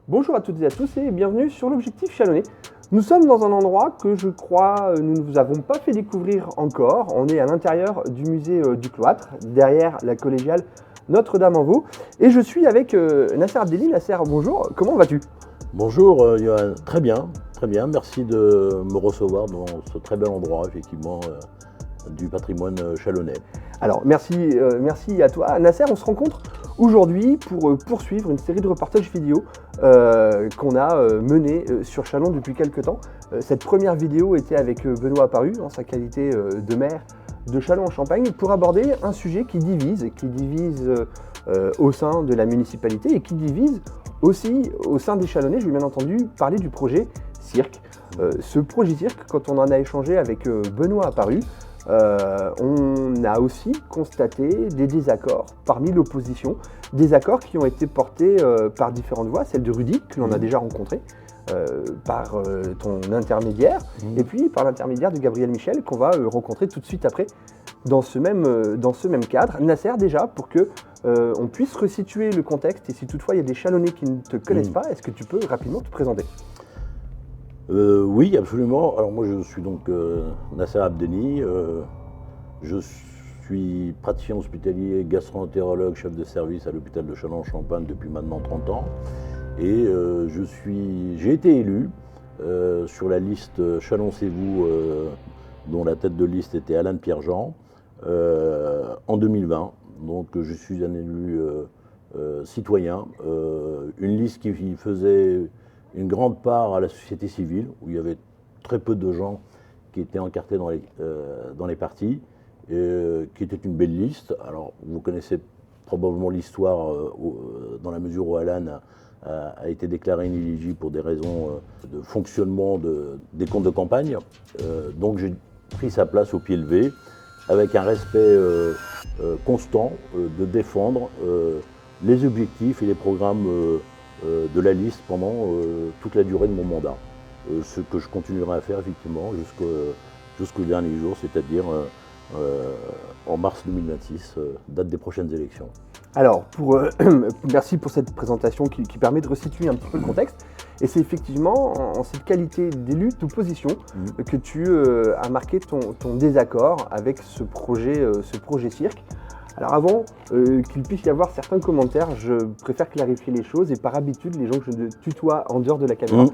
Bonjour à toutes et à tous et bienvenue sur l'Objectif Chalonnais. Nous sommes dans un endroit que je crois nous ne vous avons pas fait découvrir encore. On est à l'intérieur du musée du Cloître, derrière la collégiale Notre-Dame-en-Vaux. Et je suis avec Nasser Abdelli. Nasser, bonjour, comment vas-tu? Bonjour Johan, très bien, merci de me recevoir dans ce très bel endroit effectivement du patrimoine chalonnais. Alors merci à toi. Nasser, on se rencontre aujourd'hui pour poursuivre une série de reportages vidéo qu'on a menés sur Châlons depuis quelques temps. Cette première vidéo était avec Benoît Apparu en sa qualité de maire de Châlons-en-Champagne pour aborder un sujet qui divise au sein de la municipalité et qui divise aussi au sein des Chalonnais. Je vais bien entendu parler du projet Cirque. Ce projet Cirque, quand on en a échangé avec Benoît Apparu, on a aussi constaté des désaccords parmi l'opposition, des accords qui ont été portés par différentes voix, celle de Rudy, que l'on a déjà rencontré, par ton intermédiaire, et puis par l'intermédiaire de Gabriel Michel, qu'on va rencontrer tout de suite après dans ce même cadre. Nasser, déjà, pour que on puisse resituer le contexte, et si toutefois il y a des Chalonnais qui ne te connaissent pas, est-ce que tu peux rapidement te présenter ? Oui, absolument. Alors moi je suis donc Nasser Abdelli, je suis praticien hospitalier, gastro-entérologue, chef de service à l'hôpital de Châlons-en-Champagne depuis maintenant 30 ans. Et j'ai été élu sur la liste Châlons-c'est-vous, dont la tête de liste était Alain Pierre-Jean, en 2020. Donc je suis un élu citoyen, une liste qui faisait une grande part à la société civile, où il y avait très peu de gens qui étaient encartés dans les partis, qui était une belle liste. Alors, vous connaissez probablement l'histoire, dans la mesure où Alan a été déclaré inéligible pour des raisons de fonctionnement des comptes de campagne. Donc j'ai pris sa place au pied levé, avec un respect constant de défendre les objectifs et les programmes de la liste pendant toute la durée de mon mandat. Ce que je continuerai à faire effectivement jusqu'au dernier jour, c'est-à-dire en mars 2026, date des prochaines élections. Alors, merci pour cette présentation qui permet de resituer un petit peu le contexte. Et c'est effectivement en cette qualité d'élu d'opposition que tu as marqué ton désaccord avec ce projet Cirque. Alors avant qu'il puisse y avoir certains commentaires, je préfère clarifier les choses et par habitude, les gens que je tutoie en dehors de la caméra,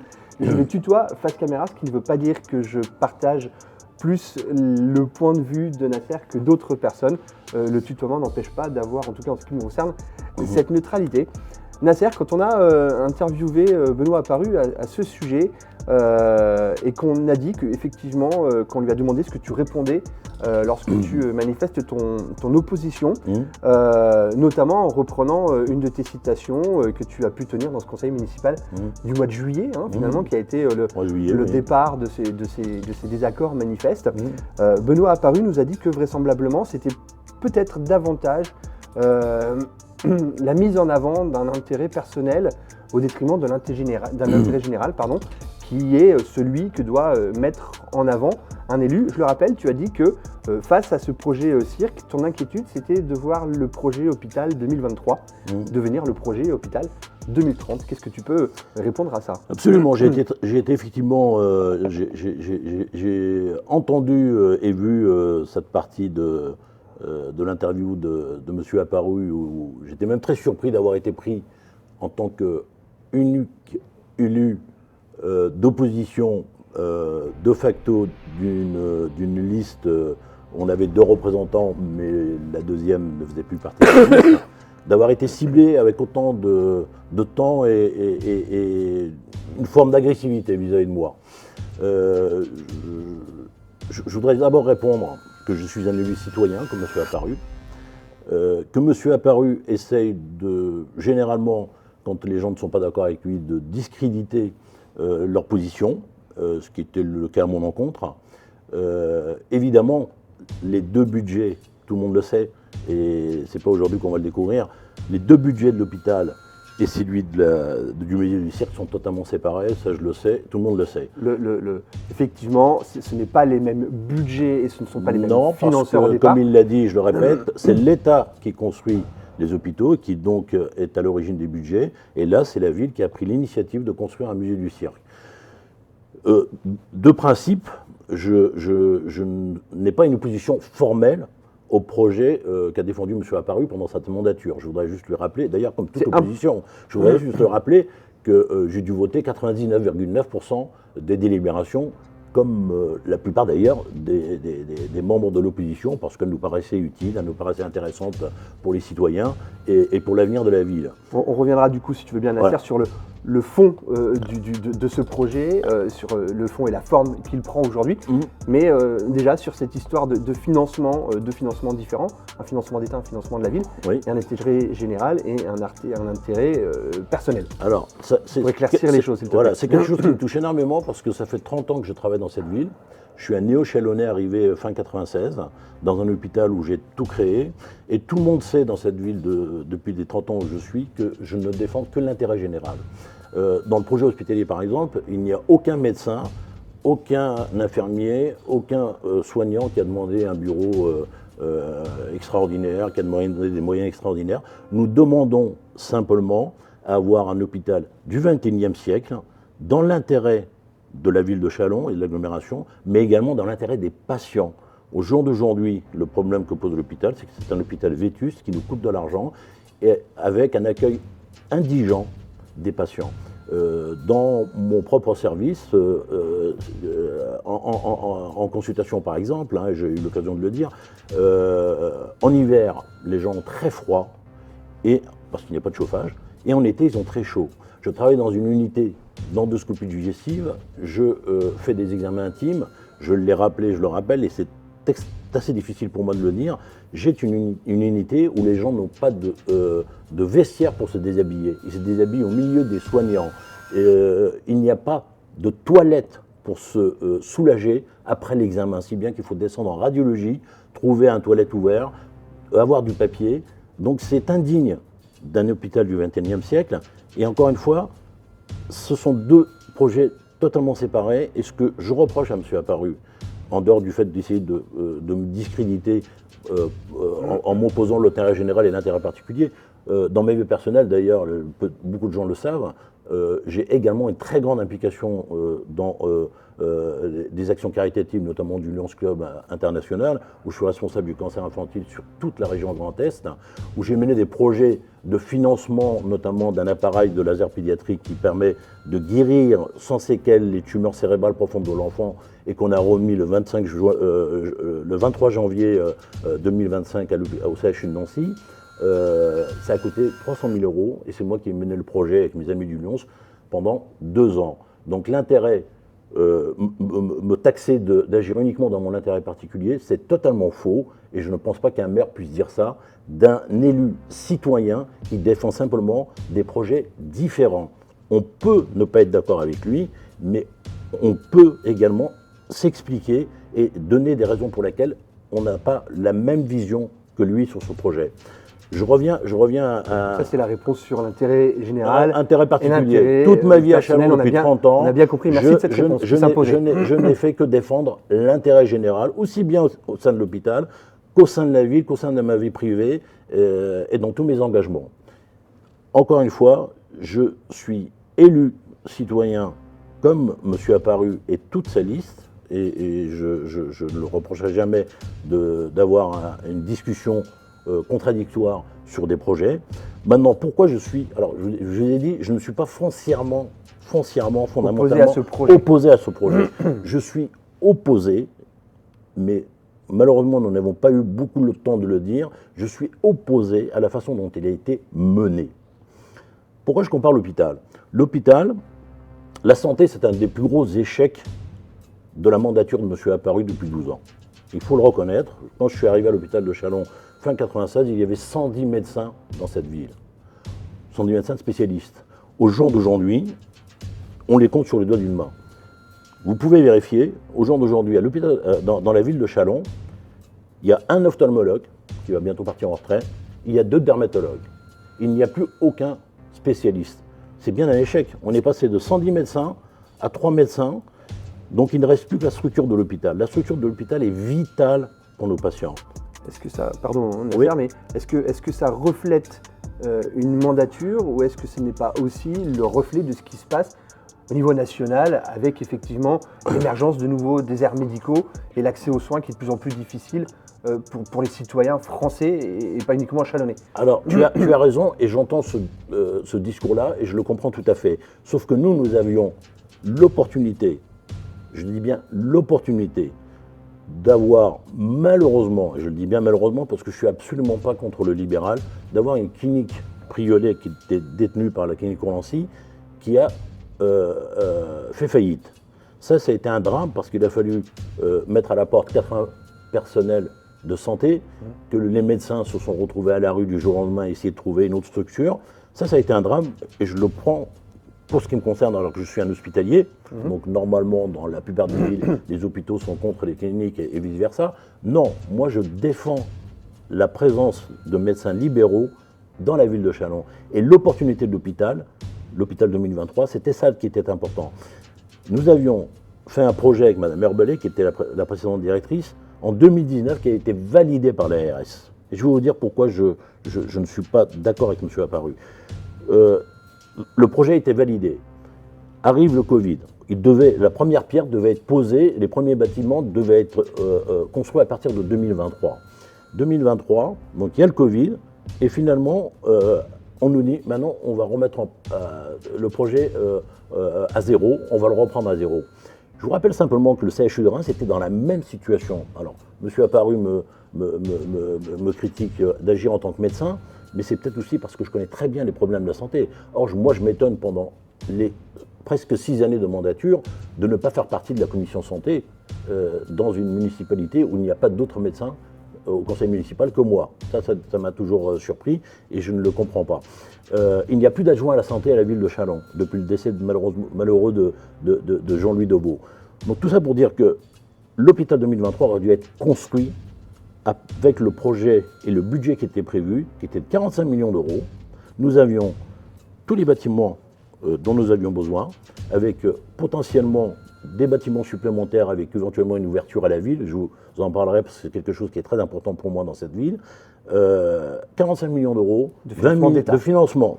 je les tutoie face caméra, ce qui ne veut pas dire que je partage plus le point de vue de Nasser que d'autres personnes. Le tutoiement n'empêche pas d'avoir, en tout cas en ce qui me concerne, cette neutralité. Nasser, quand on a interviewé Benoît Apparu à ce sujet et qu'on a dit qu'effectivement, qu'on lui a demandé ce que tu répondais lorsque tu manifestes ton opposition, notamment en reprenant une de tes citations que tu as pu tenir dans ce conseil municipal du mois de juillet, finalement, qui a été le départ de ces désaccords manifestes. Benoît Apparu nous a dit que vraisemblablement c'était peut-être davantage la mise en avant d'un intérêt personnel au détriment d'un intérêt général, qui est celui que doit mettre en avant un élu. Je le rappelle, tu as dit que face à ce projet Cirque, ton inquiétude c'était de voir le projet Hôpital 2023 devenir le projet Hôpital 2030. Qu'est-ce que tu peux répondre à ça ? Absolument, j'ai été effectivement, j'ai entendu et vu cette partie de l'interview de M. Apparu, où j'étais même très surpris d'avoir été pris en tant qu'unique élu d'opposition de facto d'une liste. On avait 2 représentants, mais la deuxième ne faisait plus partie de la liste. D'avoir été ciblé avec autant de temps et une forme d'agressivité vis-à-vis de moi. Je voudrais d'abord répondre que je suis un élu citoyen, comme M. Apparu, que M. Apparu essaye généralement, quand les gens ne sont pas d'accord avec lui, de discréditer leur position, ce qui était le cas à mon encontre. Évidemment, les 2 budgets, tout le monde le sait, et c'est pas aujourd'hui qu'on va le découvrir, les 2 budgets de l'hôpital et celui du musée du Cirque sont totalement séparés, ça je le sais, tout le monde le sait. Effectivement, ce n'est pas les mêmes budgets et ce ne sont pas les mêmes financeurs au départ. Comme il l'a dit, je le répète, c'est l'État qui construit les hôpitaux, qui donc est à l'origine des budgets. Et là, c'est la ville qui a pris l'initiative de construire un musée du cirque. De principe, je n'ai pas une opposition formelle au projet qu'a défendu M. Apparu pendant sa mandature. Je voudrais juste lui rappeler, d'ailleurs comme toute opposition, je voudrais juste lui rappeler que j'ai dû voter 99,9% des délibérations, comme la plupart d'ailleurs des membres de l'opposition, parce qu'elle nous paraissait utile, elle nous paraissait intéressante pour les citoyens et pour l'avenir de la ville. On reviendra du coup, si tu veux bien, Nasser, sur le fond de ce projet, sur le fond et la forme qu'il prend aujourd'hui, mais déjà sur cette histoire de financement différents, un financement d'État, un financement de la ville, et un intérêt général et un intérêt personnel. Alors, pour éclaircir les choses, s'il te plaît. Voilà, c'est quelque chose qui me touche énormément parce que ça fait 30 ans que je travaille dans cette ville. Je suis un néo-chalonnais arrivé fin 96, dans un hôpital où j'ai tout créé. Et tout le monde sait dans cette ville, depuis les 30 ans où je suis, que je ne défends que l'intérêt général. Dans le projet hospitalier, par exemple, il n'y a aucun médecin, aucun infirmier, aucun soignant qui a demandé un bureau extraordinaire, qui a demandé des moyens extraordinaires. Nous demandons simplement à avoir un hôpital du XXIe siècle, dans l'intérêt de la ville de Châlons et de l'agglomération, mais également dans l'intérêt des patients. Au jour d'aujourd'hui, le problème que pose l'hôpital, c'est que c'est un hôpital vétuste qui nous coûte de l'argent et avec un accueil indigent des patients. Dans mon propre service, en consultation par exemple, j'ai eu l'occasion de le dire, en hiver, les gens ont très froid, parce qu'il n'y a pas de chauffage, et en été, ils ont très chaud. Je travaille dans une unité d'endoscopie digestive, je fais des examens intimes, je l'ai rappelé, je le rappelle, et c'est assez difficile pour moi de le dire. J'ai une unité où les gens n'ont pas de vestiaire pour se déshabiller. Ils se déshabillent au milieu des soignants. Il n'y a pas de toilette pour se soulager après l'examen, si bien qu'il faut descendre en radiologie, trouver un toilette ouvert, avoir du papier. Donc c'est indigne d'un hôpital du XXIe siècle. Et encore une fois, ce sont deux projets totalement séparés. Et ce que je reproche à M. Apparu, en dehors du fait d'essayer de me discréditer en m'opposant l'intérêt général et l'intérêt particulier, dans ma vie personnelle d'ailleurs, beaucoup de gens le savent, j'ai également une très grande implication dans des actions caritatives, notamment du Lions Club international, où je suis responsable du cancer infantile sur toute la région Grand Est, où j'ai mené des projets de financement, notamment d'un appareil de laser pédiatrique qui permet de guérir sans séquelles les tumeurs cérébrales profondes de l'enfant et qu'on a remis le 23 janvier 2025 au CHU de Nancy. Ça a coûté 300 000 € et c'est moi qui ai mené le projet avec mes amis du Lions pendant 2 ans. Donc l'intérêt, me taxer d'agir uniquement dans mon intérêt particulier, c'est totalement faux et je ne pense pas qu'un maire puisse dire ça d'un élu citoyen qui défend simplement des projets différents. On peut ne pas être d'accord avec lui, mais on peut également s'expliquer et donner des raisons pour lesquelles on n'a pas la même vision que lui sur ce projet. Je reviens à... Ça, c'est la réponse sur l'intérêt général. Intérêt particulier. Toute ma vie à Châlons depuis 30 ans. On a bien compris, merci de cette réponse. Je n'ai fait que défendre l'intérêt général, aussi bien au sein de l'hôpital qu'au sein de la ville, qu'au sein de ma vie privée et dans tous mes engagements. Encore une fois, je suis élu citoyen comme M. Apparu et toute sa liste, et je ne le reprocherai jamais d'avoir une discussion contradictoire sur des projets. Maintenant, pourquoi je suis... Alors, je vous ai dit, je ne suis pas fondamentalement, opposé à ce projet. Je suis opposé, mais malheureusement, nous n'avons pas eu beaucoup le temps de le dire, je suis opposé à la façon dont il a été mené. Pourquoi je compare l'hôpital ? L'hôpital, la santé, c'est un des plus gros échecs de la mandature de M. Apparu depuis 12 ans. Il faut le reconnaître. Quand je suis arrivé à l'hôpital de Châlons, fin 96, il y avait 110 médecins dans cette ville. 110 médecins spécialistes. Au jour d'aujourd'hui, on les compte sur les doigts d'une main. Vous pouvez vérifier, au jour d'aujourd'hui, à l'hôpital, dans la ville de Châlons, il y a un ophtalmologue qui va bientôt partir en retraite, il y a 2 dermatologues. Il n'y a plus aucun spécialiste. C'est bien un échec. On est passé de 110 médecins à 3 médecins, donc il ne reste plus que la structure de l'hôpital. La structure de l'hôpital est vitale pour nos patients. est-ce que ça, pardon, Oui. mais est-ce que ça reflète une mandature ou est-ce que ce n'est pas aussi le reflet de ce qui se passe au niveau national avec effectivement l'émergence de nouveaux déserts médicaux et l'accès aux soins qui est de plus en plus difficile pour les citoyens français et pas uniquement chalonnais? Alors, tu as raison et j'entends ce discours-là et je le comprends tout à fait. Sauf que nous avions l'opportunité, je dis bien l'opportunité, d'avoir malheureusement, et je le dis bien malheureusement parce que je ne suis absolument pas contre le libéral, d'avoir une clinique Priolet qui était détenue par la clinique Colancy qui a fait faillite. Ça a été un drame parce qu'il a fallu mettre à la porte 80 personnels de santé, que les médecins se sont retrouvés à la rue du jour au lendemain à essayer de trouver une autre structure. Ça a été un drame et je le prends pour ce qui me concerne alors que je suis un hospitalier. Donc normalement, dans la plupart des villes, les hôpitaux sont contre les cliniques et vice-versa. Non, moi je défends la présence de médecins libéraux dans la ville de Châlons. Et l'opportunité de l'hôpital 2023, c'était ça qui était important. Nous avions fait un projet avec Mme Herbellet, qui était la précédente directrice, en 2019, qui a été validé par l'ARS. Et je vais vous dire pourquoi je ne suis pas d'accord avec M. Apparu. Le projet a été validé. Arrive le Covid. La première pierre devait être posée, les premiers bâtiments devaient être construits à partir de 2023. 2023, donc il y a le Covid, et finalement, on nous dit, maintenant, on va remettre le projet à zéro, on va le reprendre à zéro. Je vous rappelle simplement que le CHU de Reims était dans la même situation. Alors, M. Apparu me critique d'agir en tant que médecin, mais c'est peut-être aussi parce que je connais très bien les problèmes de la santé. Or, moi, je m'étonne pendant les presque 6 années de mandature de ne pas faire partie de la commission santé dans une municipalité où il n'y a pas d'autres médecins au conseil municipal que moi. Ça m'a toujours surpris et je ne le comprends pas. Il n'y a plus d'adjoint à la santé à la ville de Châlons depuis le décès malheureux de Jean-Louis Debeau. Donc tout ça pour dire que l'hôpital 2023 aurait dû être construit avec le projet et le budget qui était prévu, qui était de 45 millions d'euros. Nous avions tous les bâtiments dont nous avions besoin, avec potentiellement des bâtiments supplémentaires avec éventuellement une ouverture à la ville. Je vous en parlerai parce que c'est quelque chose qui est très important pour moi dans cette ville. 45 millions d'euros de financement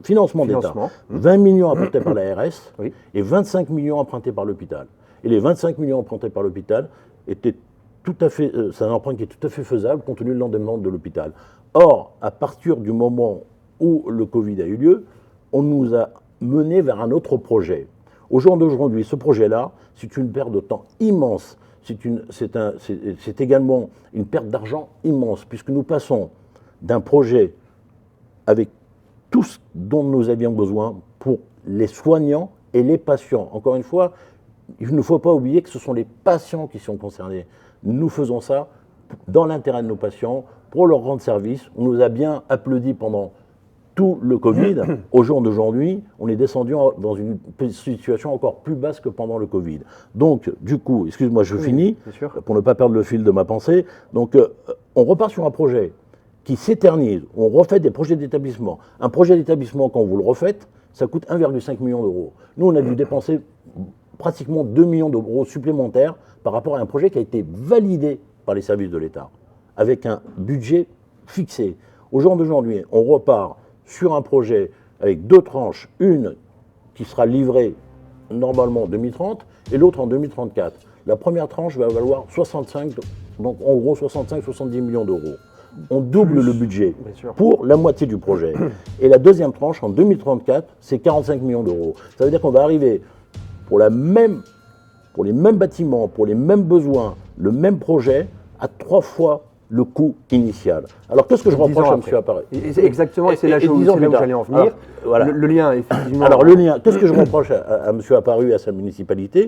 financement d'État. 20 millions apportés par la RS et 25 millions empruntés par l'hôpital. Et les 25 millions empruntés par l'hôpital étaient tout à fait, c'est un emprunt qui est tout à fait faisable compte tenu de l'endettement de l'hôpital. Or, à partir du moment où le Covid a eu lieu, on nous a mené vers un autre projet. Au jour d'aujourd'hui, ce projet-là, c'est une perte de temps immense. C'est également une perte d'argent immense, puisque nous passons d'un projet avec tout ce dont nous avions besoin pour les soignants et les patients. Encore une fois, il ne faut pas oublier que ce sont les patients qui sont concernés. Nous faisons ça dans l'intérêt de nos patients, pour leur rendre service. On nous a bien applaudi pendant tout le Covid. Au jour d'aujourd'hui, on est descendu dans une situation encore plus basse que pendant le Covid. Donc, du coup, excuse-moi, je finis, pour ne pas perdre le fil de ma pensée. Donc, on repart sur un projet qui s'éternise. On refait des projets d'établissement. Un projet d'établissement, quand vous le refaites, ça coûte 1,5 million d'euros. Nous, on a dû dépenser pratiquement 2 millions d'euros supplémentaires par rapport à un projet qui a été validé par les services de l'État, avec un budget fixé. Au jour d'aujourd'hui, on repart sur un projet avec 2 tranches, une qui sera livrée normalement en 2030 et l'autre en 2034. La première tranche va valoir 65, donc en gros 65-70 millions d'euros. On double le budget pour la moitié du projet. Et la deuxième tranche en 2034, c'est 45 millions d'euros. Ça veut dire qu'on va arriver pour les mêmes bâtiments, pour les mêmes besoins, le même projet, à 3 fois le coût initial. Alors qu'est-ce que je reproche à M. Apparu ? Exactement, et c'est là où j'allais en venir. Alors, voilà. Le lien, effectivement. Alors le lien, qu'est-ce que je reproche à M. Apparu et à sa municipalité ?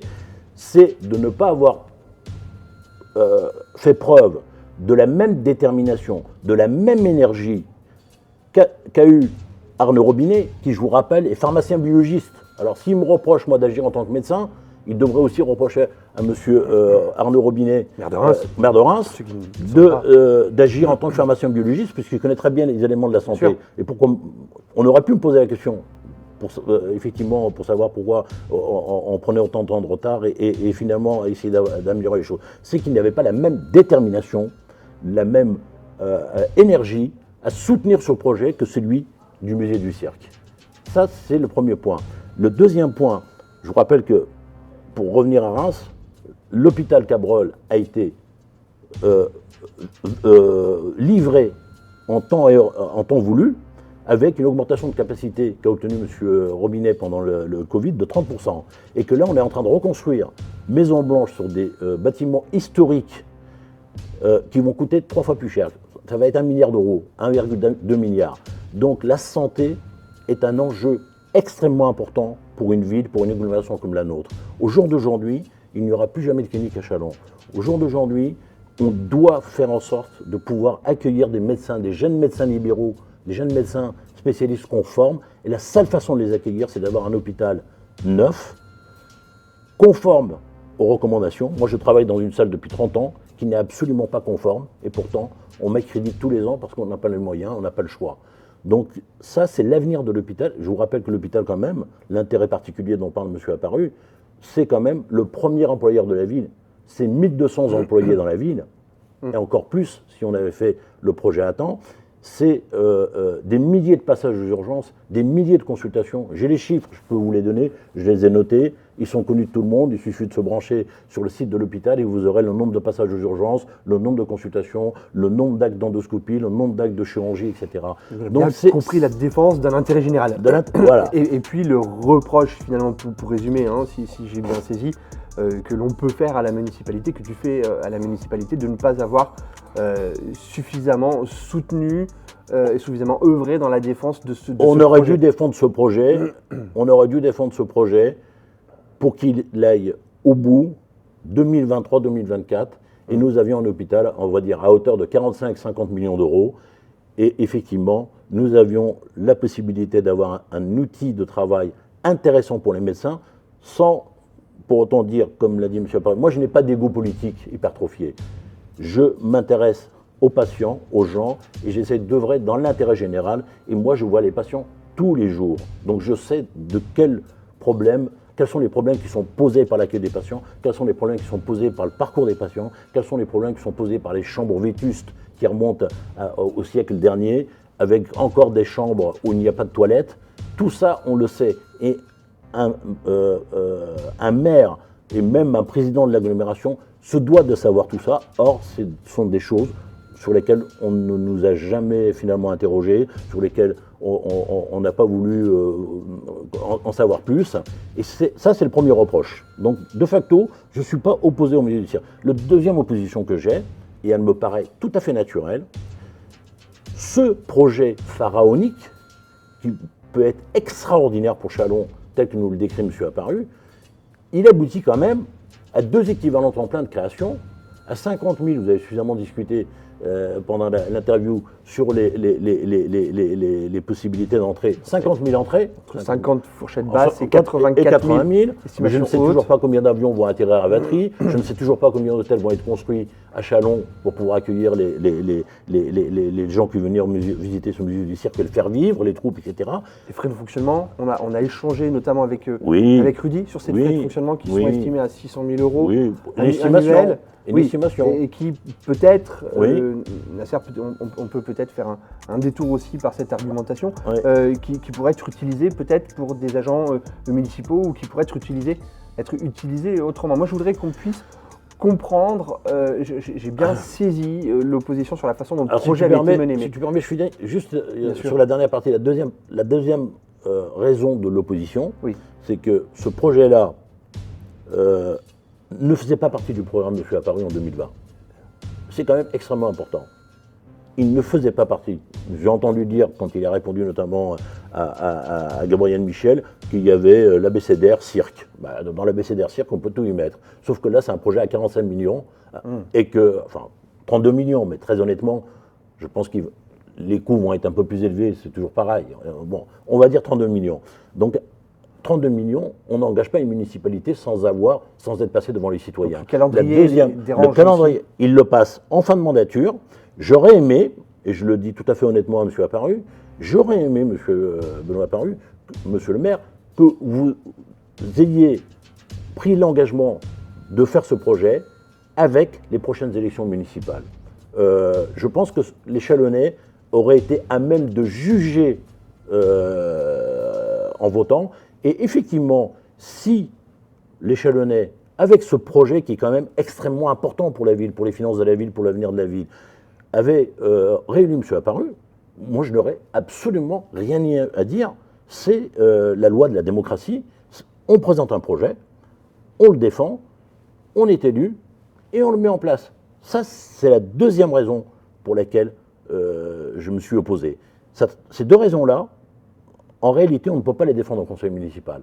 C'est de ne pas avoir fait preuve de la même détermination, de la même énergie qu'a eu Arnaud Robinet, qui, je vous rappelle, est pharmacien biologiste. Alors s'il me reproche, moi, d'agir en tant que médecin, il devrait aussi reprocher à M. Arnaud Robinet, maire de Reims, d'agir en tant que pharmacien biologiste, puisqu'il connaît très bien les éléments de la santé. Et pourquoi on aurait pu me poser la question, effectivement, pour savoir pourquoi on prenait autant de temps de retard et finalement essayer d'améliorer les choses. C'est qu'il n'y avait pas la même détermination la même énergie à soutenir ce projet que celui du musée du cirque. Ça, c'est le premier point. Le deuxième point, je vous rappelle que, pour revenir à Reims, l'hôpital Cabrol a été livré en temps voulu, avec une augmentation de capacité qu'a obtenue M. Robinet pendant le Covid de 30%. Et que là, on est en train de reconstruire Maison Blanche sur des bâtiments historiques qui vont coûter 3 fois plus cher. Ça va être 1 milliard d'euros, 1,2 milliard. Donc la santé est un enjeu extrêmement important pour une ville, pour une agglomération comme la nôtre. Au jour d'aujourd'hui, il n'y aura plus jamais de clinique à Châlons. Au jour d'aujourd'hui, on doit faire en sorte de pouvoir accueillir des médecins, des jeunes médecins libéraux, des jeunes médecins spécialistes qu'on forme. Et la seule façon de les accueillir, c'est d'avoir un hôpital neuf, conforme aux recommandations. Moi, je travaille dans une salle depuis 30 ans qui n'est absolument pas conforme. Et pourtant, on m'accrédite tous les ans parce qu'on n'a pas les moyens, on n'a pas le choix. Donc ça, c'est l'avenir de l'hôpital. Je vous rappelle que l'hôpital, quand même, l'intérêt particulier dont parle M. Apparu, c'est quand même le premier employeur de la ville. C'est 1200 employés dans la ville, et encore plus si on avait fait le projet à temps. C'est des milliers de passages aux urgences, des milliers de consultations. J'ai les chiffres, je peux vous les donner, je les ai notés. Ils sont connus de tout le monde, il suffit de se brancher sur le site de l'hôpital et vous aurez le nombre de passages aux urgences, le nombre de consultations, le nombre d'actes d'endoscopie, le nombre d'actes de chirurgie, etc. Vous avez bien compris la défense d'un intérêt général. Voilà. Et puis le reproche, finalement, pour résumer, hein, si j'ai bien saisi, que l'on peut faire à la municipalité, que tu fais à la municipalité, de ne pas avoir suffisamment soutenu et suffisamment œuvré dans la défense de ce projet. On aurait dû défendre ce projet, pour qu'il aille au bout 2023-2024, et nous avions un hôpital, on va dire, à hauteur de 45-50 millions d'euros, et effectivement, nous avions la possibilité d'avoir un outil de travail intéressant pour les médecins, sans pour autant dire, comme l'a dit M. Apparu, moi je n'ai pas d'ego politique hypertrophié. Je m'intéresse aux patients, aux gens, et j'essaie d'œuvrer dans l'intérêt général, et moi je vois les patients tous les jours. Donc je sais quels sont les problèmes qui sont posés par l'accueil des patients, quels sont les problèmes qui sont posés par le parcours des patients, quels sont les problèmes qui sont posés par les chambres vétustes qui remontent au siècle dernier, avec encore des chambres où il n'y a pas de toilettes. Tout ça, on le sait. Et un maire et même un président de l'agglomération se doit de savoir tout ça. Or, ce sont des choses sur lesquelles on ne nous a jamais finalement interrogés, sur lesquelles on n'a pas voulu en savoir plus. Et ça, c'est le premier reproche. Donc, de facto, je ne suis pas opposé au milieu du cirque. La deuxième opposition que j'ai, et elle me paraît tout à fait naturelle, ce projet pharaonique, qui peut être extraordinaire pour Châlons, tel que nous le décrit M. Apparu, il aboutit quand même à 2 équivalents temps plein de création, à 50 000, vous avez suffisamment discuté pendant l'interview sur les possibilités d'entrée, 50 000 entrées. 50 fourchettes basses et 84 000. Mais je ne sais toujours pas combien d'avions vont atterrir à Vatry, je ne sais toujours pas combien d'hôtels vont être construits à Châlons pour pouvoir accueillir les gens qui viennent visiter ce musée du cirque et le faire vivre, les troupes, etc. Les frais de fonctionnement, on a échangé notamment avec Rudy sur ces frais de fonctionnement qui sont estimés à 600 000 euros annuels. Et qui peut-être, Nasser, on peut peut-être faire un détour aussi par cette argumentation, qui pourrait être utilisée peut-être pour des agents municipaux ou qui pourrait être utilisée autrement. Moi, je voudrais qu'on puisse comprendre, j'ai bien saisi l'opposition sur la façon dont le projet avait été mené. Si tu permets, je suis juste sur la dernière partie, la deuxième raison de l'opposition, c'est que ce projet-là ne faisait pas partie du programme de M. Apparu en 2020. C'est quand même extrêmement important. Il ne faisait pas partie. J'ai entendu dire, quand il a répondu notamment à Gabriel Michel, qu'il y avait l'abécédaire cirque. Dans l'abécédaire cirque, on peut tout y mettre. Sauf que là, c'est un projet à 45 millions, et que, enfin, 32 millions, mais très honnêtement, je pense que les coûts vont être un peu plus élevés, c'est toujours pareil. Bon, on va dire 32 millions. Donc, 32 millions, on n'engage pas une municipalité sans être passé devant les citoyens. Donc, le calendrier, il le passe en fin de mandature. J'aurais aimé, et je le dis tout à fait honnêtement à M. Apparu, j'aurais aimé, M. Benoît Apparu, M. le maire, que vous ayez pris l'engagement de faire ce projet avec les prochaines élections municipales. je pense que les Chalonnais auraient été à même de juger en votant. Et effectivement, si les Chalonnais, avec ce projet qui est quand même extrêmement important pour la ville, pour les finances de la ville, pour l'avenir de la ville, avaient réuni M. Apparu, moi je n'aurais absolument rien à dire. C'est la loi de la démocratie. On présente un projet, on le défend, on est élu et on le met en place. Ça, c'est la deuxième raison pour laquelle je me suis opposé. Ces deux raisons-là, en réalité, on ne peut pas les défendre au conseil municipal.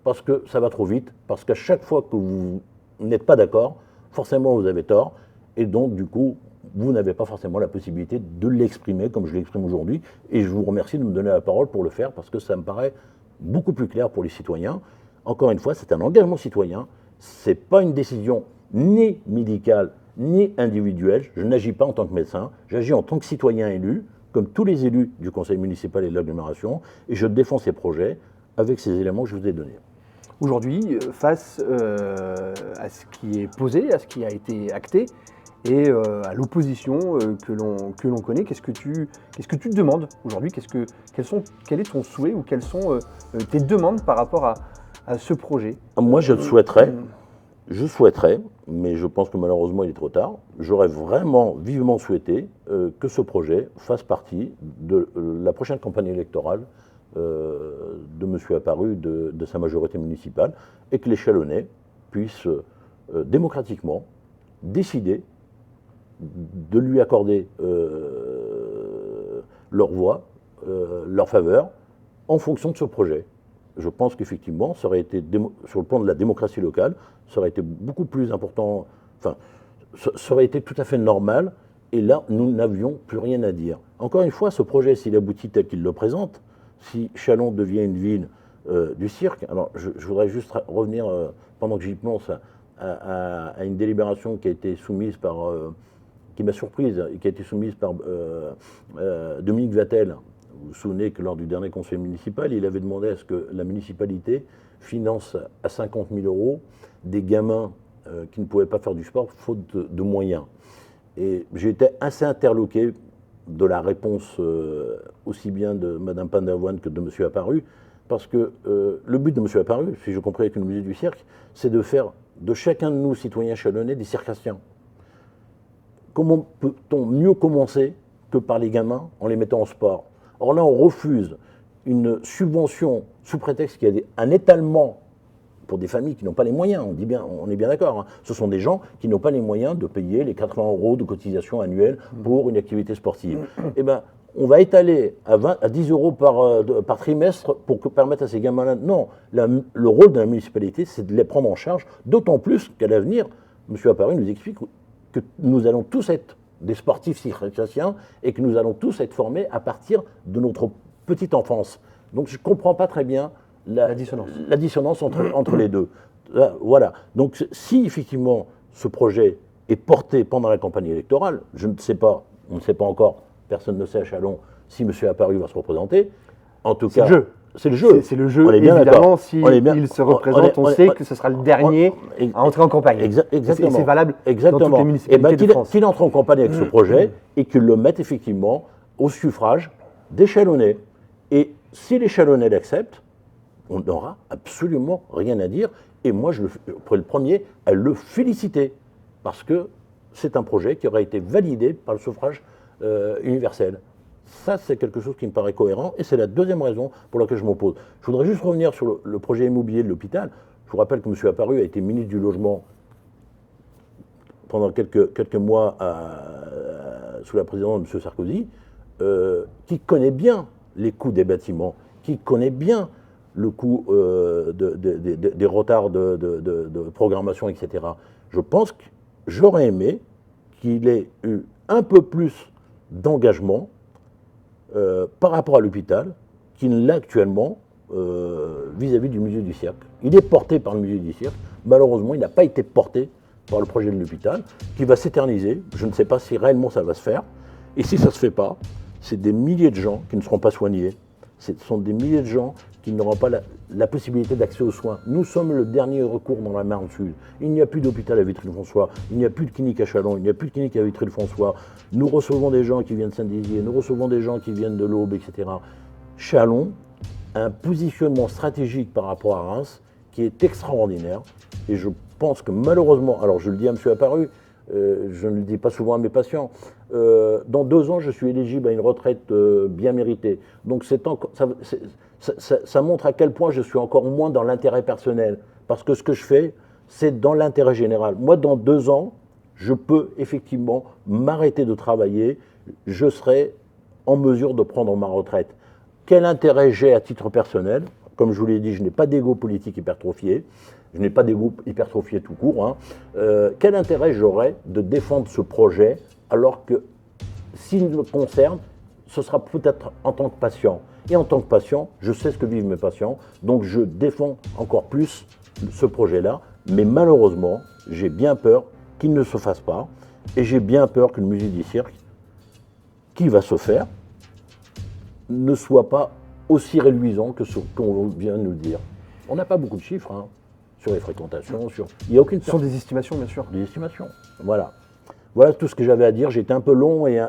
Parce que ça va trop vite, parce qu'à chaque fois que vous n'êtes pas d'accord, forcément vous avez tort, et donc du coup, vous n'avez pas forcément la possibilité de l'exprimer comme je l'exprime aujourd'hui, et je vous remercie de me donner la parole pour le faire, parce que ça me paraît beaucoup plus clair pour les citoyens. Encore une fois, c'est un engagement citoyen, c'est pas une décision ni médicale, ni individuelle, je n'agis pas en tant que médecin, j'agis en tant que citoyen élu, comme tous les élus du conseil municipal et de l'agglomération, et je défends ces projets avec ces éléments que je vous ai donnés. Aujourd'hui, face à ce qui est posé, à ce qui a été acté, et à l'opposition que l'on connaît, qu'est-ce que tu te demandes aujourd'hui? Quel est ton souhait ou quelles sont tes demandes par rapport à ce projet? Moi, je souhaiterais, mais je pense que malheureusement il est trop tard, j'aurais vraiment vivement souhaité que ce projet fasse partie de la prochaine campagne électorale de M. Apparu, de sa majorité municipale, et que les Chalonnais puissent démocratiquement décider de lui accorder leur voix, leur faveur, en fonction de ce projet. Je pense qu'effectivement, ça aurait été, sur le plan de la démocratie locale, ça aurait été beaucoup plus important, enfin, ça aurait été tout à fait normal, et là, nous n'avions plus rien à dire. Encore une fois, ce projet, s'il aboutit tel qu'il le présente, si Châlons devient une ville du cirque, alors je voudrais juste revenir, pendant que j'y pense, à une délibération qui a été soumise par, qui m'a surprise, et qui a été soumise par Dominique Vattel. Vous vous souvenez que lors du dernier conseil municipal, il avait demandé à ce que la municipalité finance à 50 000 € des gamins qui ne pouvaient pas faire du sport faute de moyens. Et j'ai été assez interloqué de la réponse aussi bien de Mme Pandavoine que de M. Apparu, parce que le but de M. Apparu, si je comprends avec le musée du cirque, c'est de faire de chacun de nous, citoyens chalonnais, des circassiens. Comment peut-on mieux commencer que par les gamins en les mettant en sport? Or là, on refuse une subvention sous prétexte qu'il y a un étalement pour des familles qui n'ont pas les moyens, on est bien d'accord. Hein. Ce sont des gens qui n'ont pas les moyens de payer les 80 € de cotisation annuelle pour une activité sportive. Eh bien, on va étaler à 10 € par trimestre pour permettre à ces gamins-là. Non, le rôle de la municipalité, c'est de les prendre en charge, d'autant plus qu'à l'avenir, M. Apparu nous explique que nous allons tous être des sportifs circassiens et que nous allons tous être formés à partir de notre petite enfance. Donc je ne comprends pas très bien la dissonance entre les deux. Voilà. Donc si effectivement ce projet est porté pendant la campagne électorale, je ne sais pas, on ne sait pas encore, personne ne sait à Châlons si M. Apparu va se représenter. En tout cas, c'est le jeu. C'est le jeu, on est bien évidemment, s'il se représente, on sait que ce sera le dernier à entrer en campagne. Exactement. C'est valable dans toutes les municipalités de France. Qu'il entre en campagne avec ce projet et qu'il le mette effectivement au suffrage des Châlonnais. Et si les Châlonnais l'acceptent, on n'aura absolument rien à dire. Et moi, je pourrais le premier à le féliciter, parce que c'est un projet qui aura été validé par le suffrage universel. Ça, c'est quelque chose qui me paraît cohérent, et c'est la deuxième raison pour laquelle je m'oppose. Je voudrais juste revenir sur le projet immobilier de l'hôpital. Je vous rappelle que M. Apparu a été ministre du Logement pendant quelques mois sous la présidence de M. Sarkozy, qui connaît bien les coûts des bâtiments, qui connaît bien le coût des retards de programmation, etc. Je pense que j'aurais aimé qu'il ait eu un peu plus d'engagement par rapport à l'hôpital qu'il l'a actuellement vis-à-vis du musée du cirque. Il est porté par le musée du cirque. Malheureusement, il n'a pas été porté par le projet de l'hôpital, qui va s'éterniser. Je ne sais pas si réellement ça va se faire. Et si ça ne se fait pas, c'est des milliers de gens qui ne seront pas soignés. Ce sont des milliers de gens qu'ils n'auront pas la possibilité d'accès aux soins. Nous sommes le dernier recours dans la Marne Sud. Il n'y a plus d'hôpital à Vitry-le-François, il n'y a plus de clinique à Châlons, il n'y a plus de clinique à Vitry-le-François. Nous recevons des gens qui viennent de Saint-Dizier, nous recevons des gens qui viennent de l'Aube, etc. Châlons a un positionnement stratégique par rapport à Reims qui est extraordinaire. Et je pense que malheureusement, alors je le dis à M. Apparu, je ne le dis pas souvent à mes patients, dans 2 ans, je suis éligible à une retraite bien méritée. Donc ça montre à quel point je suis encore moins dans l'intérêt personnel. Parce que ce que je fais, c'est dans l'intérêt général. Moi, dans 2 ans, je peux effectivement m'arrêter de travailler. Je serai en mesure de prendre ma retraite. Quel intérêt j'ai à titre personnel? Comme je vous l'ai dit, je n'ai pas d'ego politique hypertrophié. Je n'ai pas d'ego hypertrophié tout court. Hein. Quel intérêt j'aurais de défendre ce projet alors que s'il me concerne, ce sera peut-être en tant que patient. Et en tant que patient, je sais ce que vivent mes patients, donc je défends encore plus ce projet-là. Mais malheureusement, j'ai bien peur qu'il ne se fasse pas. Et j'ai bien peur que le musée du cirque, qui va se faire, ne soit pas aussi réluisant que ce qu'on vient de nous le dire. On n'a pas beaucoup de chiffres sur les fréquentations, il n'y a aucune... Ce sont des estimations, bien sûr. Des estimations, voilà. Voilà tout ce que j'avais à dire. J'étais un peu long et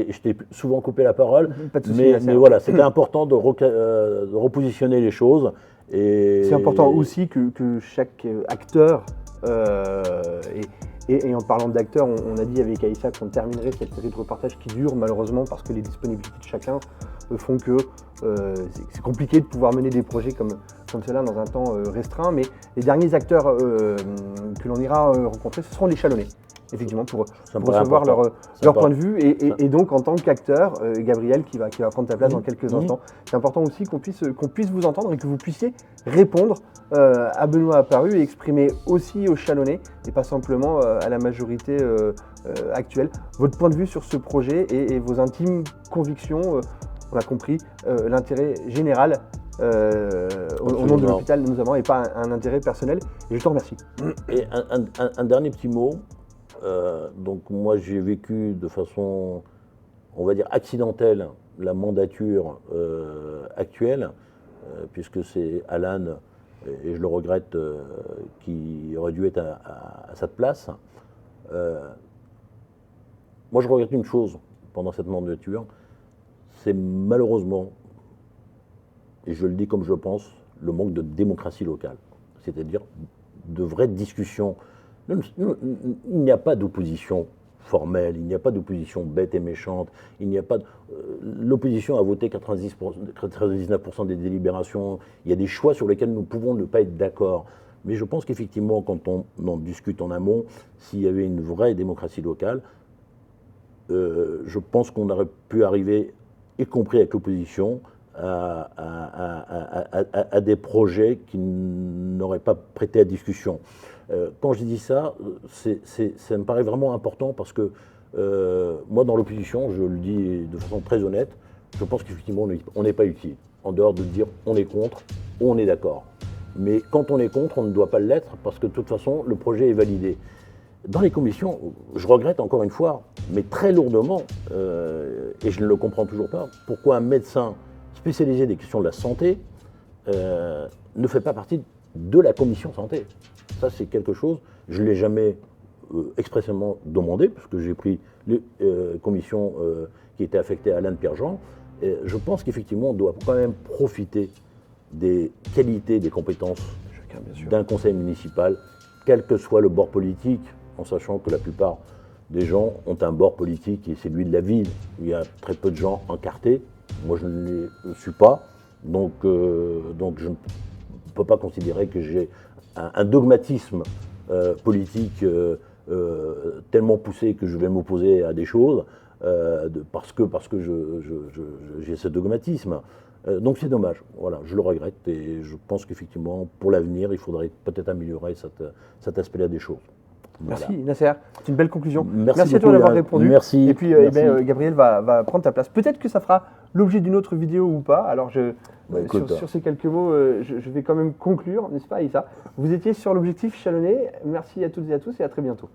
je t'ai souvent coupé la parole. Pas de souci, mais voilà, c'était important de repositionner les choses. C'est important aussi que chaque acteur, et en parlant d'acteurs, on a dit avec Aïssa qu'on terminerait cette série de reportages qui dure malheureusement parce que les disponibilités de chacun font que c'est compliqué de pouvoir mener des projets comme cela dans un temps restreint. Mais les derniers acteurs que l'on ira rencontrer, ce seront les Chalonnais. Effectivement, pour recevoir leur point de vue. Et donc, en tant qu'acteur, Gabriel, qui va prendre ta place dans quelques instants, c'est important aussi qu'on puisse vous entendre et que vous puissiez répondre à Benoît Apparu et exprimer aussi aux Chalonnais, et pas simplement à la majorité actuelle, votre point de vue sur ce projet et vos intimes convictions. On a compris l'intérêt général au nom de l'hôpital, notamment, et pas un intérêt personnel. Et je te remercie. Et un dernier petit mot. Donc moi j'ai vécu de façon, on va dire, accidentelle la mandature actuelle, puisque c'est Alan, et je le regrette, qui aurait dû être à cette place. Moi je regrette une chose pendant cette mandature, c'est malheureusement, et je le dis comme je pense, le manque de démocratie locale, c'est-à-dire de vraies discussions. Il n'y a pas d'opposition formelle, il n'y a pas d'opposition bête et méchante, il n'y a pas l'opposition a voté 99% des délibérations, il y a des choix sur lesquels nous pouvons ne pas être d'accord. Mais je pense qu'effectivement, quand on en discute en amont, s'il y avait une vraie démocratie locale, je pense qu'on aurait pu arriver, y compris avec l'opposition, à des projets qui n'auraient pas prêté à discussion. Quand je dis ça, ça me paraît vraiment important parce que moi, dans l'opposition, je le dis de façon très honnête, je pense qu'effectivement, on n'est pas utile. En dehors de dire on est contre ou on est d'accord. Mais quand on est contre, on ne doit pas l'être parce que de toute façon, le projet est validé. Dans les commissions, je regrette encore une fois, mais très lourdement, et je ne le comprends toujours pas, pourquoi un médecin spécialisé des questions de la santé ne fait pas partie de la commission santé. Ça, c'est quelque chose, je ne l'ai jamais expressément demandé, parce que j'ai pris les commissions qui étaient affectées à Alain Pierre-Jean. Je pense qu'effectivement, on doit quand même profiter des qualités, des compétences d'un conseil municipal, quel que soit le bord politique, en sachant que la plupart des gens ont un bord politique et c'est celui de la ville. Il y a très peu de gens encartés. Moi, je ne le suis pas, donc je ne peux pas considérer que j'ai un dogmatisme politique tellement poussé que je vais m'opposer à des choses parce que j'ai ce dogmatisme. Donc c'est dommage, voilà, je le regrette et je pense qu'effectivement, pour l'avenir, il faudrait peut-être améliorer cet aspect-là des choses. Merci voilà. Nasser, c'est une belle conclusion. Merci à toi d'avoir répondu. Merci. Et puis Gabriel va prendre ta place. Peut-être que ça fera l'objet d'une autre vidéo ou pas. Alors sur ces quelques mots, je vais quand même conclure, n'est-ce pas Aïssa? Vous étiez sur l'objectif Chalonnais. Merci à toutes et à tous et à très bientôt.